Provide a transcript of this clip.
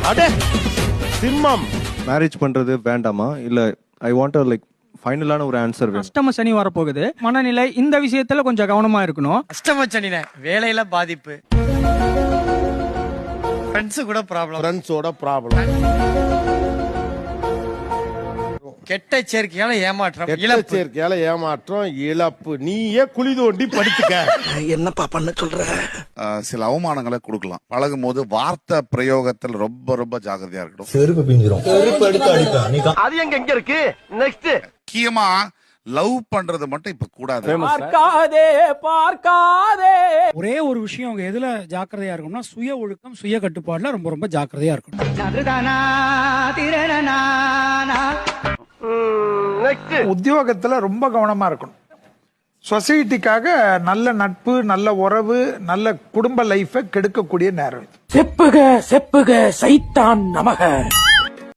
அடே சிம்மம். மேரேஜ் பண்றது வேண்டாமா இல்ல ஐ வாண்ட் லைக் ஃபைனலான ஒரு ஆன்சர் வேணும். அஷ்டம சனி வரப்போகுது. மனநிலை இந்த விஷயத்துல கொஞ்சம் கவனமா இருக்கணும். அஷ்டம சனினே வேலையில பாதிப்பு, ஃப்ரெண்ட்ஸோட ப்ராப்ளம், கெட்ட சேர்க்கையால ஏமாற்றம், இழப்பு. நீயே குழி தோண்டி படுத்துக்க. என்னப்பா பண்ண சொல்ற? சில அவமானங்களை கொடுக்கலாம். பழகும் போது வார்த்தை பிரயோகத்தில் ரொம்ப ரொம்ப ஜாகிரதையா இருக்கணும். செருப்பு பிஞ்சிரும். செருப்பு எடுத்து அடிப்பேன். அது எங்க இருக்கு? நெக்ஸ்ட் முக்கியமா லவ் பண்றது மட்டும் இப்ப கூடாது. பார்க்காதே. ஒரே ஒரு விஷயம் அவங்க எதுல ஜாக்கிரதையா இருக்கணும்னா சுய ஒழுக்கம், சுய கட்டுப்பாடுல ரொம்ப ரொம்ப ஜாக்கிரதையா இருக்கணும். உத்தியோகத்துல ரொம்ப கவனமா இருக்கணும். சொசைட்டிக்காக நல்ல நட்பு, நல்ல உறவு, நல்ல குடும்ப லைஃபை கெடுக்கக்கூடிய நேரம். செப்புக செப்புக சைத்தான் நமக.